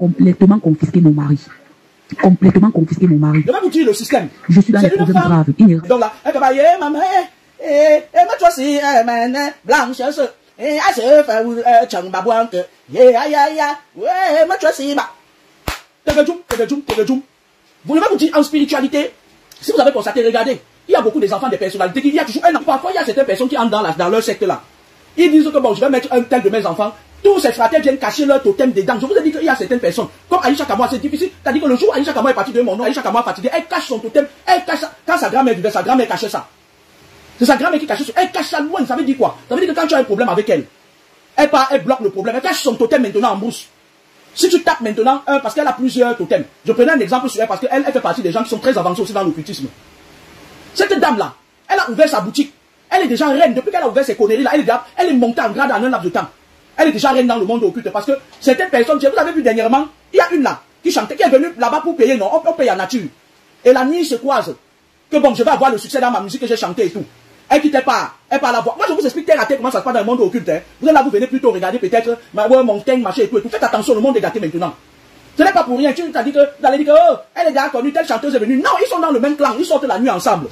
complètement confisqué mon mari. Complètement confisqué mon mari. Je vais vous dire le système. Je suis dans des problèmes graves. Donc là, elle va dire, maman, moi, toi aussi, blanche, elle se fait, chang babouante, ouais, moi, toi aussi, vous devez vous dire en spiritualité, si vous avez constaté, regardez, il y a beaucoup des enfants, des personnalités, il y a toujours un enfant. Parfois, il y a certaines personnes qui entrent dans leur secte là. Ils disent que bon, je vais mettre un tel de mes enfants. Tous ces fratres viennent cacher leur totem dedans. Je vous ai dit qu'il y a certaines personnes, comme Aïcha Kamoa, c'est difficile. C'est-à-dire que le jour où Aïcha Kamoa est partie de mon nom, Aïcha Kamoa est fatiguée, elle cache son totem, elle cache ça. Quand sa grand-mère vivait, sa grand-mère cachait ça. C'est sa grand-mère qui cachait ça. Elle cache ça loin. Ça veut dire quoi? Ça veut dire que quand tu as un problème avec elle, elle part, elle bloque le problème. Elle cache son totem maintenant en brousse. Si tu tapes maintenant un, parce qu'elle a plusieurs totems. Je prenais un exemple sur elle parce qu'elle fait partie des gens qui sont très avancés aussi dans l'occultisme. Cette dame-là, elle a ouvert sa boutique. Elle est déjà reine. Depuis qu'elle a ouvert ses conneries-là, elle est montée en grade en un laps de temps. Elle est déjà reine dans le monde occulte. Parce que certaines personnes, vous avez vu dernièrement, il y a une là, qui chantait, qui est venue là-bas pour payer, non, on paye en nature. Et la nuit se croise. Que bon, je vais avoir le succès dans ma musique que j'ai chanté et tout. Elle quittait pas, elle parle la voix. Moi, je vous explique terre à terre comment ça se passe dans le monde occulte. Hein. Vous allez là, vous venez plutôt regarder peut-être, mon teint, machin et tout. Faites attention, le monde est gâté maintenant. Ce n'est pas pour rien. Tu t'as dit que, vous allez dire que, oh, elle est déjà connue, telle chanteuse est venue. Non, ils sont dans le même clan, ils sortent la nuit ensemble.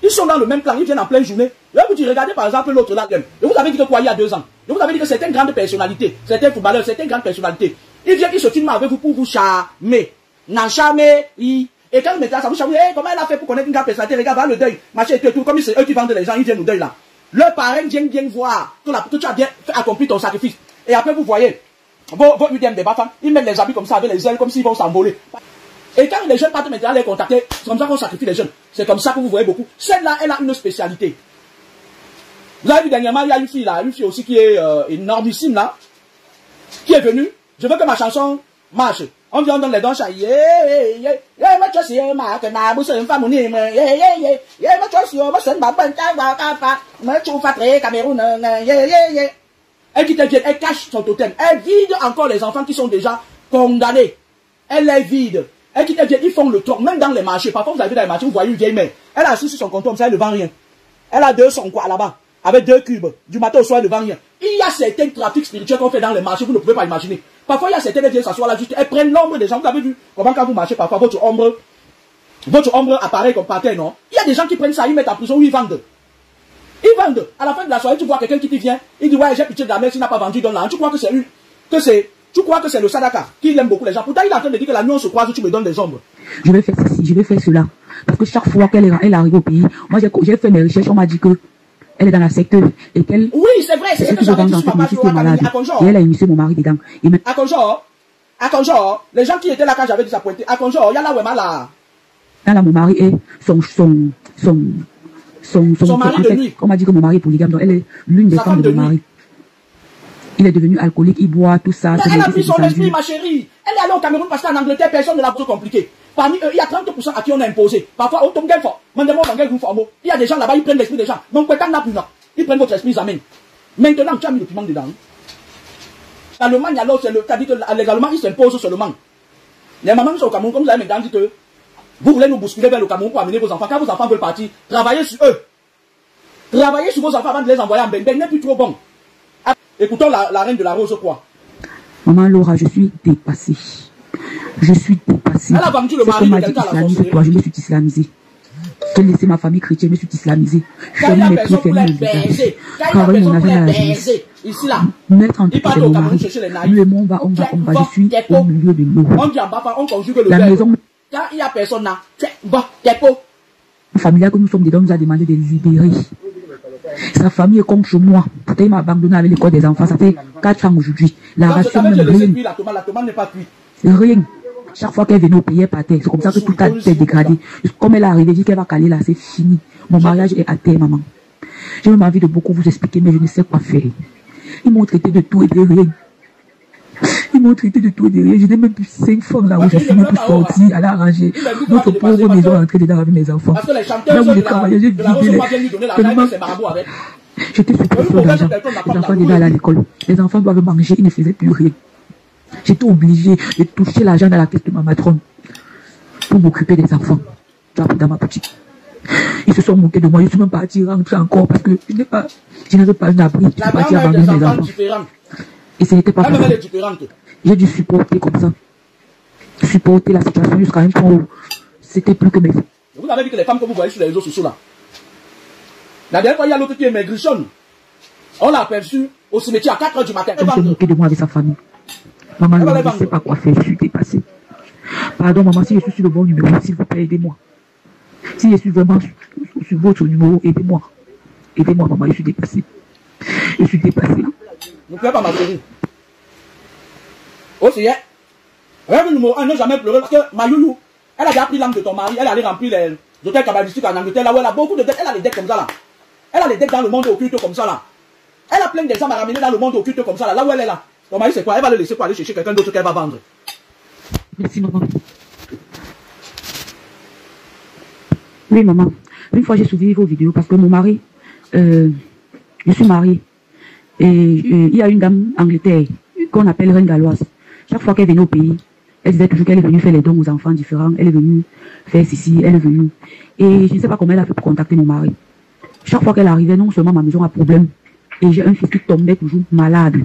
Ils sont dans le même clan, ils viennent en pleine journée. Je vais vous dire, regardez par exemple l'autre là. Je vous avais dit que quoi il y a 2 ans. Je vous avais dit que certaines grandes personnalités, certains footballeurs, certaines grandes personnalités, ils viennent, ils se filment avec vous pour vous charmer. N'en charmer, et quand maintenant ça vous charme, comment elle a fait pour connaître une grande personnalité, regarde, va le deuil, machin et tout, comme c'est eux qui vendent les gens, ils viennent au deuil là. Leur parrain vient voir que tu as bien accompli ton sacrifice. Et après vous voyez, vos UDM des femmes, ils mettent les habits comme ça avec les ailes, comme s'ils vont s'envoler. Et quand les jeunes partent maintenant les contacter, c'est comme ça qu'on sacrifie les jeunes. C'est comme ça que vous voyez beaucoup. Celle-là, elle a une spécialité. Vous avez vu dernièrement, il y a une fille là, une fille aussi qui est énormissime là, qui est venue. Je veux que ma chanson marche. On vient dans les dents, moi tu sais, ma que na vous une femme ni moi tu sais, moi c'est ma bonne moi tu fais très Cameroun, elle qui te vient, elle cache son totem, elle vide encore les enfants qui sont déjà condamnés. Elle les vide. Elle qui te vient, ils font le tour, même dans les marchés. Parfois vous avez vu dans les marchés, vous voyez une vieille mère. Elle a assis sur son comptoir, ça elle ne vend rien. Elle a 200 quoi là-bas, avec 2 cubes. Du matin au soir, elle ne vend rien. Il y a certains trafics spirituels qu'on fait dans les marchés, vous ne pouvez pas imaginer. Parfois, il y a certaines qui viennent s'asseoir là, juste, elles prennent l'ombre des gens. Vous avez vu comment quand vous marchez, parfois votre ombre apparaît comme par terre, non? Il y a des gens qui prennent ça, ils mettent en prison, où ils vendent. Ils vendent. À la fin de la soirée, tu vois quelqu'un qui te vient, il dit, ouais, j'ai pitié de la mère, s'il n'a pas vendu, donne-la. Tu crois que tu crois que c'est le sadaka qui aime beaucoup les gens. Pourtant, il est en train de dire que la nuit on se croise, tu me donnes des ombres. Je vais faire ceci, je vais faire cela. Parce que chaque fois qu'elle arrive au pays, moi j'ai fait mes recherches, on m'a dit que elle est dans la secte et qu'elle... Oui, c'est vrai, c'est ce que j'avais dit sur ma page à Conjor. Et elle a initié mon mari dedans. À Conjor, les gens qui étaient là quand j'avais dit ça pointé, à Conjor, il y a là où elle là. Là, mon mari est son mari de nuit. On m'a dit que mon mari est polygame, donc elle est l'une des femmes de mon mari. Il est devenu alcoolique, il boit, tout ça. Elle a pris son esprit, ma chérie. Elle est allée au Cameroun parce qu'en Angleterre, personne ne l'a trop compliqué. Parmi eux, il y a 30% à qui on a imposé. Parfois, il y a des gens là-bas, ils prennent l'esprit des gens. Donc, ils prennent votre esprit, ils amènent. Maintenant, tu as mis le piment dedans. L'Allemagne, il y a l'autre, c'est-à-dire que légalement, ils s'imposent seulement. Les mamans qui sont au Cameroun, comme vous avez maintenant dit que vous voulez nous bousculer vers le Cameroun pour amener vos enfants. Quand vos enfants veulent partir, travaillez sur eux. Travaillez sur vos enfants avant de les envoyer en Beng n'est plus trop bon. Écoutons la reine de la rose, quoi. Maman Laura, je suis dépassée. Je suis dépassée. Elle a vendu le mari de quelqu'un à la sorcellerie. Je me suis islamisée. J'ai laissé ma famille chrétienne, je me suis islamisée. Je suis mes pieds fermés. Travailler mon argent à la jeunesse. Mettre en tête mon mari. Lui et moi, on va. Je suis au milieu de l'eau. La maison. Quand il n'y a personne là, la famille que nous sommes dedans nous a demandé de les libérer. Sa famille est contre moi. Pourtant, il m'a abandonné avec l'école des enfants. Ça fait 4 ans aujourd'hui. La ration, même rien. La tomate n'est pas cuite. Rien. Chaque fois qu'elle venait au pays, elle partait. C'est comme ça que tout a été dégradé. Comme elle est arrivée, elle dit qu'elle va caler là, c'est fini. Mon mariage est à terre, maman. J'ai même envie de beaucoup vous expliquer, mais je ne sais quoi faire. Ils m'ont traité de tout et de rien. Ils m'ont traité de tout et de rien. Je n'ai même plus 5 femmes là où je suis même plus sortie, à l'arranger. Notre pauvre maison est entrée dedans avec mes enfants. Là où j'ai travaillé, j'ai vidé les... J'étais sur pression d'argent. Les enfants devaient aller à l'école. Les enfants doivent manger, ils ne faisaient plus rien. J'étais obligée de toucher l'argent dans la caisse de ma matrone pour m'occuper des enfants dans ma boutique. Ils se sont moqués de moi. Je suis même partie rentrer encore parce que je n'avais pas un abri. Je suis partie abandonner mes enfants. Et ce n'était pas facile. J'ai dû supporter comme ça. supporté la situation jusqu'à un point où c'était plus que mes... Vous avez vu que les femmes que vous voyez sur les réseaux sociaux là, la dernière fois, il y a l'autre qui est maigrichonne. On l'a aperçu au cimetière à 4 h du matin. Elle s'est moquée de moi avec sa famille. Maman, je ne sais pas quoi faire, je suis dépassée. Pardon, maman, si je suis sur le bon numéro, s'il vous plaît, aidez-moi. Si je suis vraiment sur votre numéro, aidez-moi. Aidez-moi, maman, je suis dépassée. Je suis dépassée. Ne pleure pas, ma chérie. Aussi, rêve numéro 1, ne jamais pleurer parce que ma youlou, elle a déjà pris l'âme de ton mari, elle allait remplir les hôtels cabalistiques en Angleterre, là où elle a beaucoup de dettes, elle a les dettes comme ça là. Elle a les dettes dans le monde occulte comme ça là. Elle a plein d'exemples à ramener dans le monde occulte comme ça là où elle est là. Ton mari c'est quoi? Elle va le laisser pour aller chercher quelqu'un d'autre qu'elle va vendre. Merci maman. Oui maman, une fois j'ai suivi vos vidéos parce que mon mari, je suis mariée et il y a une dame en Angleterre qu'on appelle Reine Galloise. Chaque fois qu'elle venait au pays, elle disait toujours qu'elle est venue faire les dons aux enfants différents, elle est venue faire ceci, elle est venue. Et je ne sais pas comment elle a fait pour contacter mon mari. Chaque fois qu'elle arrivait, non seulement ma maison a problème, et j'ai un fils qui tombait toujours malade.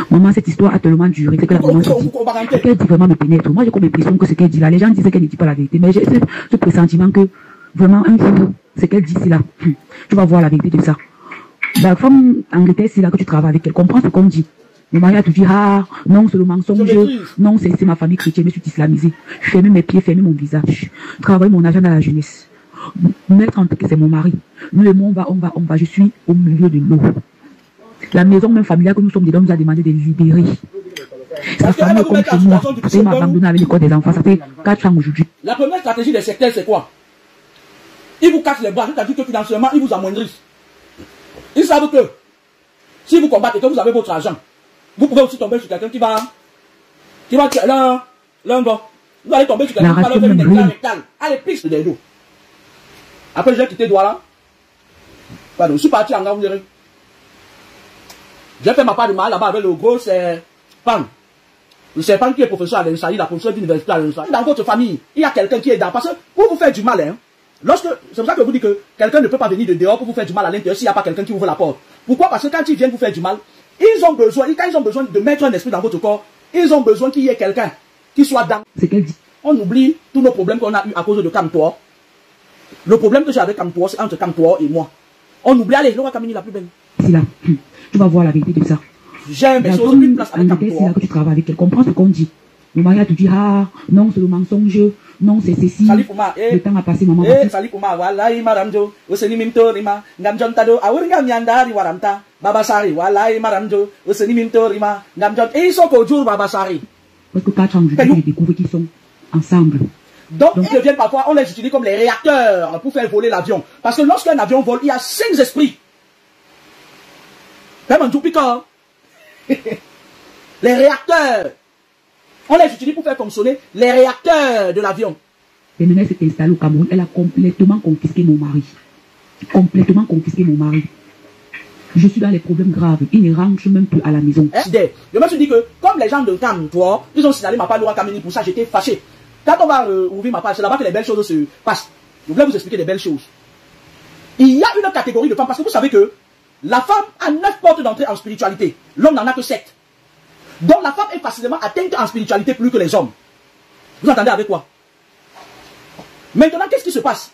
Maman, cette histoire a tellement duré, c'est que la maman se dit, ce qu'elle dit vraiment me pénètre. Moi, j'ai comme l'impression que ce qu'elle dit là, les gens disaient qu'elle ne dit pas la vérité, mais j'ai ce pressentiment que vraiment un jour, ce qu'elle dit, c'est là. Tu vas voir la vérité de ça. La femme Angleterre, c'est là que tu travailles avec elle, comprends ce qu'on dit. Mon mari a tout dit, ah, non, c'est le mensonge, non, c'est ma famille chrétienne, je suis islamisée. Je ferme mes pieds, ferme mon visage. Je travaille mon argent dans la jeunesse. Mettre en tête que c'est mon mari. Nous et moi, on va, je suis au milieu de l'eau. La maison même familiale que nous sommes dedans nous a demandé de libérer. Sa famille est comme chez moi. Elle m'a abandonné avec l'école des enfants, ça fait 4 ans aujourd'hui. La première stratégie des sectaires, c'est quoi? Ils vous cassent les bras, c'est-à-dire que financièrement, ils vous amoindrissent. Ils savent que si vous combattez, que vous avez votre argent, vous pouvez aussi tomber sur quelqu'un qui va tuer l'un bon. Vous allez tomber sur quelqu'un qui va leur faire une éclat rectal. Allez, pisse des dos. Après, j'ai quitté Douala. Pardon, je suis parti en Gambie. J'ai fait ma part de mal là-bas avec le gros serpent. Le serpent qui est professeur à l'Insaï, la professeure d'université à l'Insaï. Dans votre famille, il y a quelqu'un qui est dans. Parce que pour vous faire du mal, hein, c'est pour ça que je vous dis que quelqu'un ne peut pas venir de dehors pour vous faire du mal à l'intérieur s'il n'y a pas quelqu'un qui ouvre la porte. Pourquoi? Parce que quand ils viennent vous faire du mal, quand ils ont besoin de mettre un esprit dans votre corps, ils ont besoin qu'il y ait quelqu'un qui soit dans. C'est qu'elle dit. On oublie tous nos problèmes qu'on a eu à cause de Camtoir. Le problème que j'ai avec Camtoir, c'est entre Camtoir et moi. On oublie, allez, Laura Camini la plus belle. C'est là. Tu vas voir la vérité de ça. J'aime mes choses, une place avec Camtoir. C'est là que tu travailles avec elle. Comprends ce qu'on dit. Mon mari a tout dit, ah, non, c'est le mensonge, non, c'est ceci. Le temps a passé, maman. Salut pour moi, voilà, Maramjo, Oseni Mintorima, Namjontado, Awurgamianda, Waramta, Babasari, voilà, Maramjo, Oseni Mintorima, Namjont, et ils sont qu'au jour Babasari. Parce que 4 ans, je découvre qu'ils sont ensemble. Donc, ils deviennent parfois, on les utilise comme les réacteurs pour faire voler l'avion. Parce que lorsqu'un avion vole, il y a 5 esprits. Les réacteurs. On les utilise pour faire fonctionner les réacteurs de l'avion. Et maintenant, elle s'est installée au Cameroun. Elle a complètement confisqué mon mari. Complètement confisqué mon mari. Je suis dans les problèmes graves. Il ne rentre même plus à la maison. Je me suis dit que, comme les gens de Camtoir, ils ont signalé ma part Laura Kamini, pour ça j'étais fâché. Quand on va ouvrir ma page, c'est là-bas que les belles choses se passent. Je voulais vous expliquer les belles choses. Il y a une catégorie de femmes, parce que vous savez que la femme a 9 portes d'entrée en spiritualité. L'homme n'en a que 7. Donc la femme est facilement atteinte en spiritualité plus que les hommes. Vous entendez avec quoi? Maintenant, qu'est-ce qui se passe?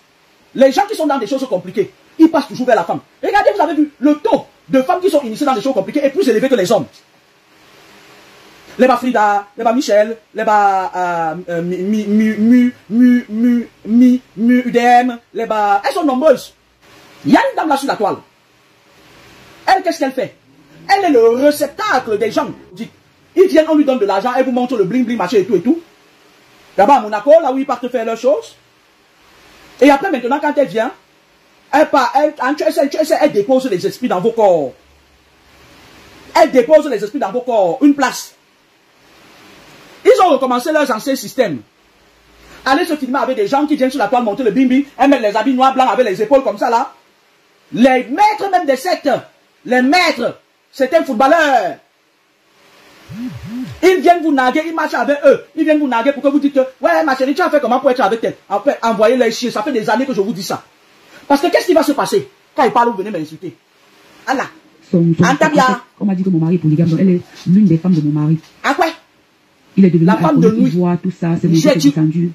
Les gens qui sont dans des choses compliquées, ils passent toujours vers la femme. Regardez, vous avez vu, le taux de femmes qui sont initiées dans des choses compliquées est plus élevé que les hommes. Les bas Frida, les bas Michel, les bas UDM, les bas... Elles sont nombreuses. Il y a une dame là sur la toile. Elle, qu'est-ce qu'elle fait? Elle est le réceptacle des gens. Ils viennent, on lui donne de l'argent, elle vous montre le bling bling, machin et tout et tout. Là-bas à Monaco, là où ils partent faire leurs choses. Et après, maintenant, quand elle vient, elle dépose les esprits dans vos corps. Elle dépose les esprits dans vos corps. Une place. Ils ont recommencé leurs anciens systèmes. Allez se filmer avec des gens qui viennent sur la toile monter le bimbi, elles mettent les habits noirs blancs avec les épaules comme ça là. Les maîtres même des sectes, les maîtres, c'est un footballeur. Ils viennent vous narguer, ils marchent avec eux. Ils viennent vous narguer pour que vous dites que, ouais ma chérie, tu as fait comment pour être avec elle? Après, envoyez les chiens, ça fait des années que je vous dis ça. Parce que qu'est-ce qui va se passer? Quand ils parlent, vous venez m'insulter. Allah. On m'a dit que mon mari est polygame, donc elle est l'une des femmes de mon mari. Ah quoi? Il est devenu la femme de nuit. Tout ça, c'est descendu.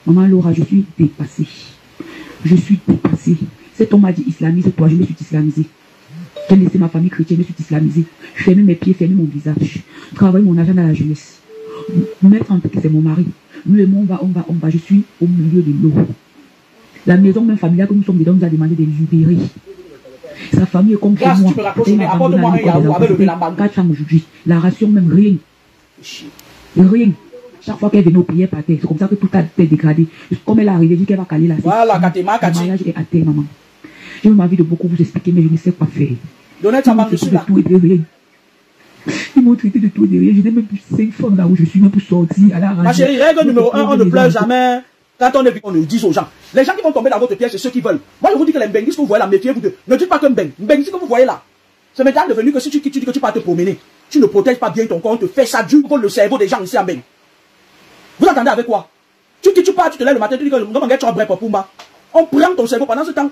Maman Laura, je suis dépassée. Je suis dépassée. Cet homme m'a dit islamise, toi, je me suis islamisée. J'ai laissé ma famille chrétienne, je me suis islamisée. Fermer mes pieds, fermer mon visage. Travailler mon argent dans la jeunesse. Mettre en tête que c'est mon mari. Nous et moi, on va. Je suis au milieu de l'eau. La maison même familiale que nous sommes dedans nous a demandé de libérer. Sa famille est contre Grâce, moi. tu me rapproches, mais apporte-moi un yaourt avec le lamban. 4 ans aujourd'hui. La ration même, rien. Rien. Chaque fois qu'elle venait au prière par terre, c'est comme ça que tout a été dégradé. Comme elle est arrivée, elle dit qu'elle va caler la fille. Voilà, Katema, Le mariage est à terre, maman. J'ai eu envie de beaucoup vous expliquer, mais je ne sais pas faire. Donnez ta main, je suis là. Tout et de rien. Ils m'ont traité de tout et de rien. Je n'ai même plus 5 femmes là où je suis, même pour sortir à la radio. Ma chérie, règle numéro 1, on ne pleure jamais. Quand on est on le dit aux gens. Les gens qui vont tomber dans votre piège, c'est ceux qui veulent. Moi, je vous dis que les mbengis que vous voyez là, méfiez-vous de. Ne dites pas que mbengis que vous voyez là. C'est maintenant devenu que si tu dis que tu pars te promener, tu ne protèges pas bien ton corps, on te fait ça, tu voles le cerveau des gens ici en Beng. Vous entendez avec quoi? Tu pars, tu te lèves le matin, tu dis que tu as bref pour Pumba. On prend ton cerveau pendant ce temps.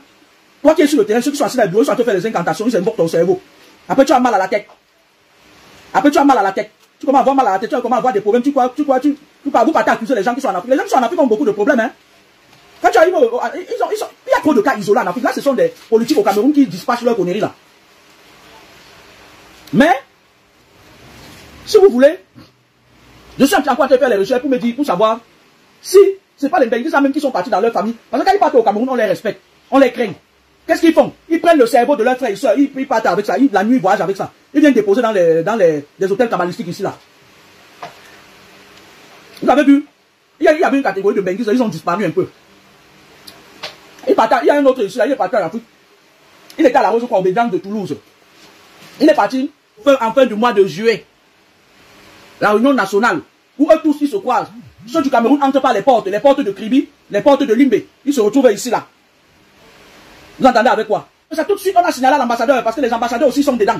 Toi qui es sur le terrain, ceux qui sont assis dans le bureau, ils sont en train de faire les incantations, ils invoquent ton cerveau. Après, tu as mal à la tête. Tu commences à avoir mal à la tête, tu commences à avoir des problèmes. Tu vous partez accuser les gens qui sont en Afrique. Les gens qui sont en Afrique ont beaucoup de problèmes, hein. Quand tu arrives, il y a trop de cas isolés en Afrique. Là, ce sont des politiques au Cameroun qui dispatchent leurs conneries là. Mais, si vous voulez, je suis en train de faire les recherches pour me dire, pour savoir si c'est pas les Mbengis même qui sont partis dans leur famille. Parce que quand ils partent au Cameroun, on les respecte, on les craint. Qu'est-ce qu'ils font? Ils prennent le cerveau de leurs frères et soeurs, ils partent avec ça, la nuit ils voyagent avec ça. Ils viennent déposer dans les hôtels kabbalistiques ici là. Vous avez vu? Il y avait une catégorie de Mbengis, ils ont disparu un peu. Il y a un autre ici là, il est parti en Afrique. Il était à la Rose Corbédance de Toulouse. Il est parti en fin du mois de juillet. La réunion nationale, où eux tous ils se croisent. Ceux du Cameroun entrent par les portes de Kribi, les portes de Limbe. Ils se retrouvent ici là. Vous entendez avec quoi? Ça tout de suite on a signalé à l'ambassadeur parce que les ambassadeurs aussi sont dedans.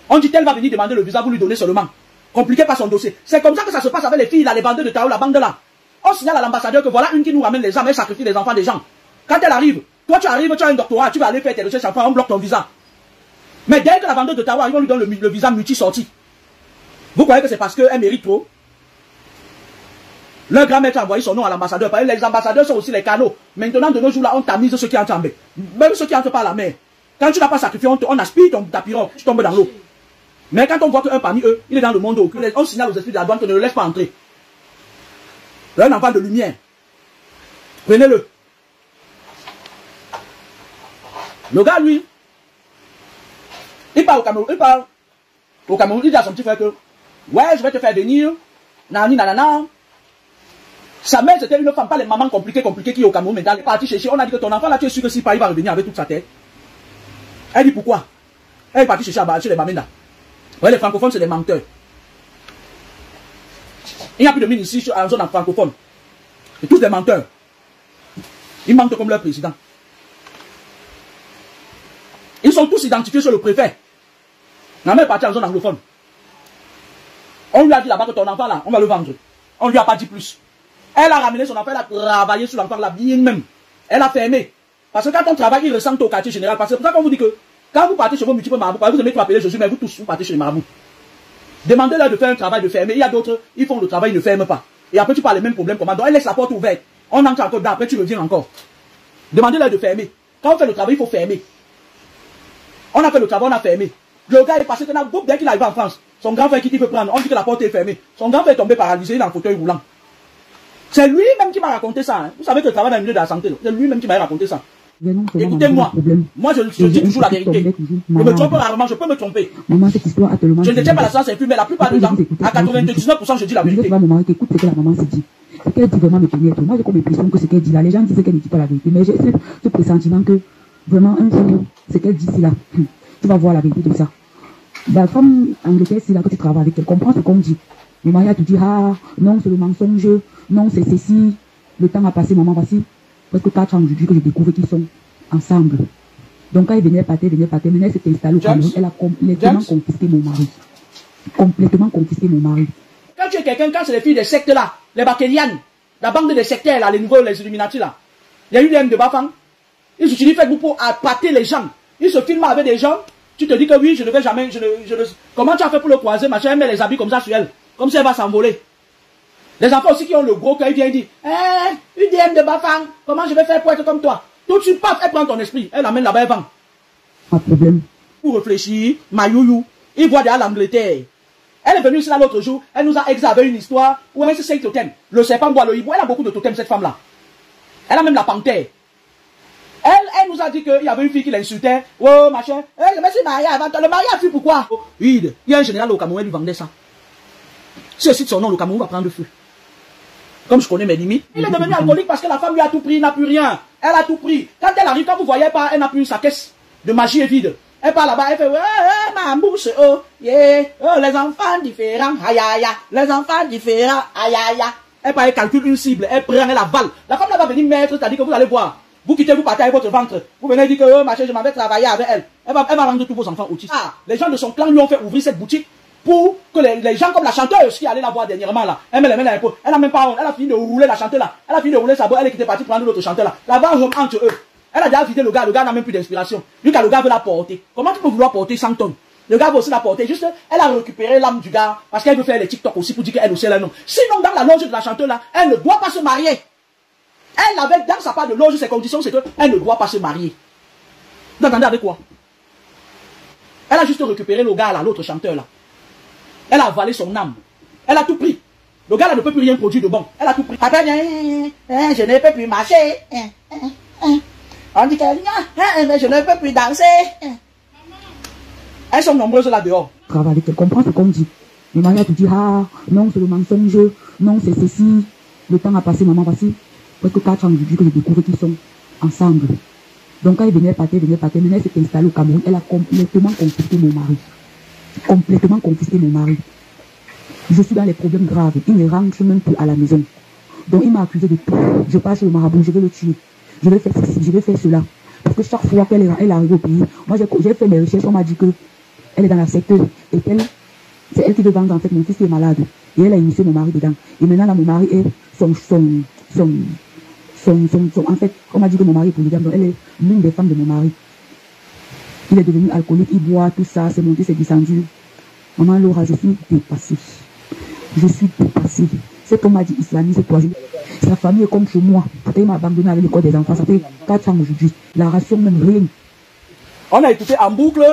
On dit tel va venir demander le visa, vous lui donnez seulement. Compliquez pas son dossier. C'est comme ça que ça se passe avec les filles là, les bandes de Tao, la bande là. On signale à l'ambassadeur que voilà une qui nous ramène les armes, elle sacrifie les enfants des gens. Quand elle arrive, toi tu arrives, tu as un doctorat, tu vas aller faire tes recherches enfants, on bloque ton visa. Mais dès que la vendeuse de Tawa arrive, on lui donne le visa multi-sorti. Vous croyez que c'est parce qu'elle mérite trop? Leur grand-mère a envoyé son nom à l'ambassadeur. Les ambassadeurs sont aussi les canaux. Maintenant, de nos jours là, on tamise ceux qui entrent en mer. Même ceux qui entrent par la mer. Quand tu n'as pas sacrifié, on aspire ta pirogue, tu tombes dans l'eau. Mais quand on voit qu'un parmi eux, il est dans le monde occulte, on signale aux esprits de la douane que ne le laisse pas entrer. Un enfant de lumière. Prenez-le. Le gars, lui, il part au Cameroun, il dit à son petit frère que, ouais, je vais te faire venir, nani, nanana. Sa mère, c'était une femme, pas les mamans compliquées qui est au Cameroun maintenant. Elle est partie chercher, on a dit que ton enfant là, tu es sûr que s'il part, il va revenir avec toute sa tête. Elle dit pourquoi? Elle est partie chercher chez les mamans là. Ouais, les francophones, c'est des menteurs. Il n'y a plus de mine ici en zone francophone. C'est tous des menteurs. Ils mentent comme leur président. Ils sont tous identifiés sur le préfet. La mère est partie en zone anglophone. On lui a dit là-bas que ton enfant là, on va le vendre. On lui a pas dit plus. Elle a ramené son enfant, elle a travaillé sur l'enfant là bien même. Elle a fermé. Parce que quand on travaille, il ressemble au quartier général. Parce que c'est pour ça qu'on vous dit que quand vous partez chez vos multiples marabouts, vous aimez trop appeler Jésus, mais vous tous vous partez chez les marabouts. Demandez-leur de faire un travail de fermer. Il y a d'autres, ils font le travail, ils ne ferment pas. Et après tu parles les mêmes problèmes comment. Donc elle laisse la porte ouverte. On entre encore dedans, après tu reviens encore. Demandez-leur de fermer. Quand on fait le travail, il faut fermer. On a fait le travail, on a fermé. Le gars est passé, dès qu'il arrive en France, son grand frère qui veut prendre, on dit que la porte est fermée. Son grand frère est tombé paralysé, il est en fauteuil roulant. C'est lui-même qui m'a raconté ça. Hein. Vous savez que je travaille dans le milieu de la santé. C'est lui-même qui m'a raconté ça. Écoutez-moi. Moi, je dis toujours la vérité. Je me trompe rarement, je peux me tromper. Maman, cette histoire a tellement... Je ne tiens pas la science infuse, mais la plupart du temps, à 99%, je dis la vérité. Je dis maman, écoute ce que la maman s'est dit. Ce qu'elle dit vraiment me pénètre. Moi, j'ai comme l'impression que ce qu'elle dit là, les gens disent qu'elle ne dit pas la vérité. Mais j'ai ce pressentiment que vraiment un jour, ce qu'elle dit ici là, tu vas voir la vérité de ça. La femme anglaise, c'est là que tu travailles avec elle, comprends ce qu'on dit. Le mari a tout dit, ah, non, c'est le mensonge, non, c'est ceci. Le temps a passé, maman, voici. Presque 4 ans aujourd'hui que je découvre qu'ils sont ensemble. Donc quand elle venait partir, maintenant elle s'est installée au Cameroun, elle a complètement confisqué mon mari. Complètement confisqué mon mari. Quand tu es quelqu'un, quand c'est les filles des sectes là, les Bakelianes, la bande des sectaires là, les nouveaux, les Illuminati là, il y a eu les M de Bafang, ils utilisent Facebook pour appâter les gens. Ils se filment avec des gens, tu te dis que oui, je ne vais jamais, comment tu as fait pour le croiser, machin, elle met les habits comme ça sur elle, comme si elle va s'envoler. Les enfants aussi qui ont le gros cœur, ils viennent dire, UDM de Bafang, comment je vais faire pour être comme toi? Tout de suite, paf, elle prend ton esprit, elle l'amène là-bas, elle vend. Pas de problème. Pour réfléchir, Mayouyou, il voit derrière l'Angleterre. Elle est venue ici là l'autre jour, elle nous a exavé une histoire où elle se sait totem. Le serpent boit le hibou, elle a beaucoup de totems, cette femme-là. Elle a même la panthère. Elle nous a dit qu'il y avait une fille qui l'insultait. Oh, machin. Je me suis marié avant toi. Le mariage fut pourquoi? Oui, il y a un général au Cameroun, il lui vendait ça. Si je cite son nom, le Cameroun va prendre feu. Comme je connais mes limites. Il est devenu alcoolique parce que la femme lui a tout pris, il n'a plus rien. Elle a tout pris. Quand elle arrive, quand vous voyez pas, elle n'a plus sa caisse de magie est vide. Elle part là-bas, elle fait, ma bouche, oh, yeah, oh, les enfants différents, aïe, aïe, aïe, les enfants différents, aïe, aïe, aïe. Elle part, elle calcule une cible, elle prend, elle avale. La femme là va venir mettre, c'est-à-dire que vous allez voir. Vous quittez, vous partez avec votre ventre. Vous venez dire que, oh, ma chérie, je m'en vais travailler avec elle. Elle va rendre tous vos enfants autistes. Ah, les gens de son clan lui ont fait ouvrir cette boutique pour que les gens comme la chanteuse qui allait la voir dernièrement là, elle met les mains dans les pots. Elle a même pas, elle a fini de rouler la chanteuse là. Elle a fini de rouler sa boîte, elle est partie prendre l'autre chanteur là. Là-bas, entre eux. Elle a déjà vidé le gars n'a même plus d'inspiration. Lui, quand le gars veut la porter. Comment tu peux vouloir porter 100 tonnes? Le gars veut aussi la porter. Juste, elle a récupéré l'âme du gars parce qu'elle veut faire les TikTok aussi pour dire qu'elle aussi elle a un nom. Sinon, dans la loge de la chanteuse là, elle ne doit pas se marier. Elle avait dans sa part de loge, ses conditions, c'est qu'elle ne doit pas se marier. Vous entendez avec quoi? Elle a juste récupéré le gars là, l'autre chanteur là. Elle a avalé son âme. Elle a tout pris. Le gars là ne peut plus rien produire de bon. Elle a tout pris. Après, je ne peux plus marcher. On dit qu'elle mais je ne peux plus danser. Elles sont nombreuses là dehors. Travailler, tu comprends ce qu'on dit. Mais Maria te dit, ah, non, c'est le mensonge, non, c'est ceci. Le temps a passé, maman, voici. Presque 4 ans depuis que je découvre qu'ils sont ensemble. Donc quand elle venait partir, maintenant elle s'est installée au Cameroun, elle a complètement confisqué mon mari. Complètement confisqué mon mari. Je suis dans les problèmes graves. Il ne rentre même plus à la maison. Donc il m'a accusé de tout. Je passe chez le marabout, je vais le tuer. Je vais faire ceci, je vais faire cela. Parce que chaque fois qu'elle arrive au pays, moi j'ai fait mes recherches, on m'a dit que elle est dans la secte et c'est elle qui veut vendre en fait mon fils qui est malade. Et elle a initié mon mari dedans. Et maintenant là, mon mari est en fait, on m'a dit que mon mari est polygame, donc elle est l'une des femmes de mon mari. Il est devenu alcoolique, il boit, tout ça, c'est monté, c'est descendu. Maman Laura, je suis dépassée. Je suis dépassée. Cet homme m'a dit islamiste, toi. Sa famille est comme chez moi. Il m'a abandonné avec l'école des enfants. Ça fait 4 ans aujourd'hui. La ration, même rien. On a écouté en boucle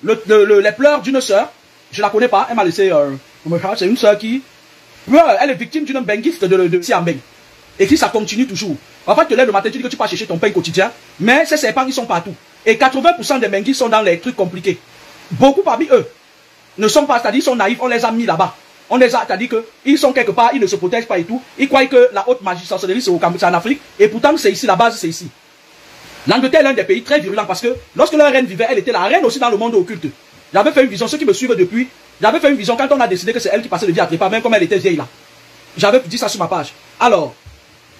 les pleurs d'une sœur. Je la connais pas. Elle m'a laissé. C'est une sœur qui pleure. Elle est victime d'une benguiste de Siambeng. Et qui ça continue toujours. En fait, tu te lèves le matin, tu dis que tu pars chercher ton pain quotidien. Mais ces serpents, ils sont partout. Et 80% des benguistes sont dans les trucs compliqués. Beaucoup parmi eux ne sont pas, c'est-à-dire ils sont naïfs. On les a mis là-bas. On les a, c'est-à-dire qu'ils sont quelque part, ils ne se protègent pas et tout. Ils croient que la haute magie sorcellerie, c'est en Afrique. Et pourtant, c'est ici, la base, c'est ici. L'Angleterre est l'un des pays très virulents parce que lorsque leur reine vivait, elle était la reine aussi dans le monde occulte. J'avais fait une vision, ceux qui me suivent depuis, j'avais fait une vision quand on a décidé que c'est elle qui passait le vie à trépas, même comme elle était vieille là. J'avais dit ça sur ma page. Alors,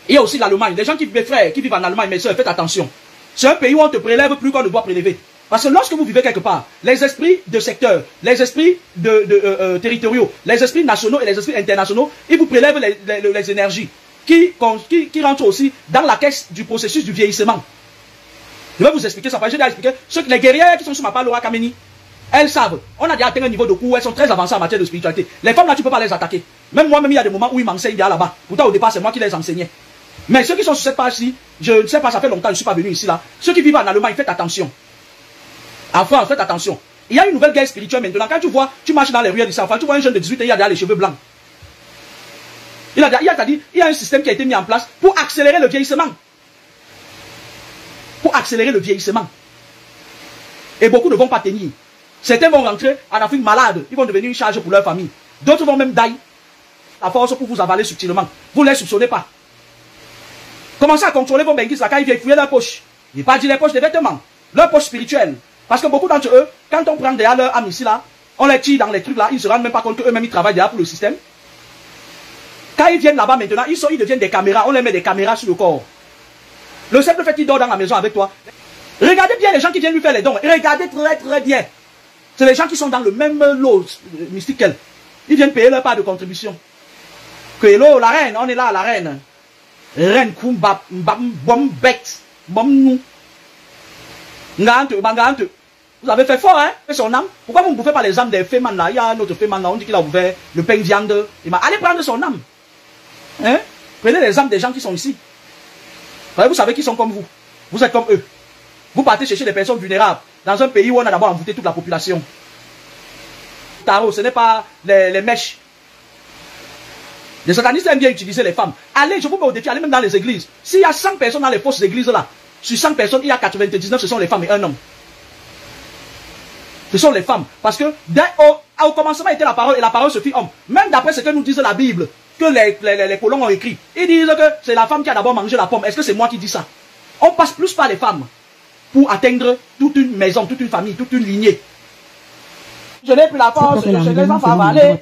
il y a aussi l'Allemagne. Les gens qui vivent en Allemagne, mes soeurs, faites attention. C'est un pays où on te prélève plus qu'on ne doit prélever. Parce que lorsque vous vivez quelque part, les esprits de secteur, les esprits territoriaux, les esprits nationaux et les esprits internationaux, ils vous prélèvent les énergies qui rentrent aussi dans la caisse du processus du vieillissement. Je vais vous expliquer ça. J'ai déjà expliqué. Les guerrières qui sont sur ma part, Laura Kameni, elles savent. On a déjà atteint un niveau de cours où elles sont très avancées en matière de spiritualité. Les femmes là, tu ne peux pas les attaquer. Même moi-même, il y a des moments où ils m'enseignent là-bas. Pourtant, au départ, c'est moi qui les enseignais. Mais ceux qui sont sur cette page-ci, je ne sais pas, ça fait longtemps que je ne suis pas venu ici là. Ceux qui vivent en Allemagne, faites attention. En France, faites attention. Il y a une nouvelle guerre spirituelle maintenant. Quand tu vois, tu marches dans les ruelles ici, enfin, tu vois un jeune de 18 ans, il a déjà les cheveux blancs. Il y a un système qui a été mis en place pour accélérer le vieillissement. Pour accélérer le vieillissement. Et beaucoup ne vont pas tenir. Certains vont rentrer en Afrique malades. Ils vont devenir une charge pour leur famille. D'autres vont même die. À force pour vous avaler subtilement. Vous ne les soupçonnez pas. Commencez à contrôler vos benguistes là quand ils viennent fouiller leur poche. Il n'est pas dit les poches de vêtements. Leur poche spirituelle. Parce que beaucoup d'entre eux, quand on prend derrière leur âme ici là, on les tire dans les trucs là, ils ne se rendent même pas compte qu'eux-mêmes ils travaillent déjà pour le système. Quand ils viennent là-bas maintenant, ils deviennent des caméras. On les met des caméras sur le corps. Le simple fait qu'il dort dans la maison avec toi. Regardez bien les gens qui viennent lui faire les dons. Regardez très très bien. C'est les gens qui sont dans le même lot mystique qu'elle. Ils viennent payer leur part de contribution. Que hello, la reine, on est là, la reine. Reine Kumba, bom bet, bom nous. Ngante. Vous avez fait fort, hein? Son âme. Pourquoi vous ne bouffez pas les âmes des fémans là? Il y a un autre féman là, on dit qu'il a ouvert le pain viande. Allez prendre son âme. Hein? Prenez l'exemple des gens qui sont ici. Vous savez qu'ils sont comme vous. Vous êtes comme eux. Vous partez chercher des personnes vulnérables dans un pays où on a d'abord envoûté toute la population. Tarot, ce n'est pas les mèches. Les satanistes aiment bien utiliser les femmes. Allez, je vous mets au défi, allez même dans les églises. S'il y a 100 personnes dans les fausses églises là, sur 100 personnes, il y a 99, ce sont les femmes et un homme. Ce sont les femmes. Parce que au commencement était la parole et la parole se fit homme. Même d'après ce que nous disent la Bible, que les colons ont écrit, ils disent que c'est la femme qui a d'abord mangé la pomme. Est-ce que c'est moi qui dis ça? On passe plus par les femmes pour atteindre toute une maison, toute une famille, toute une lignée. Je n'ai plus la force, je les enfants aller.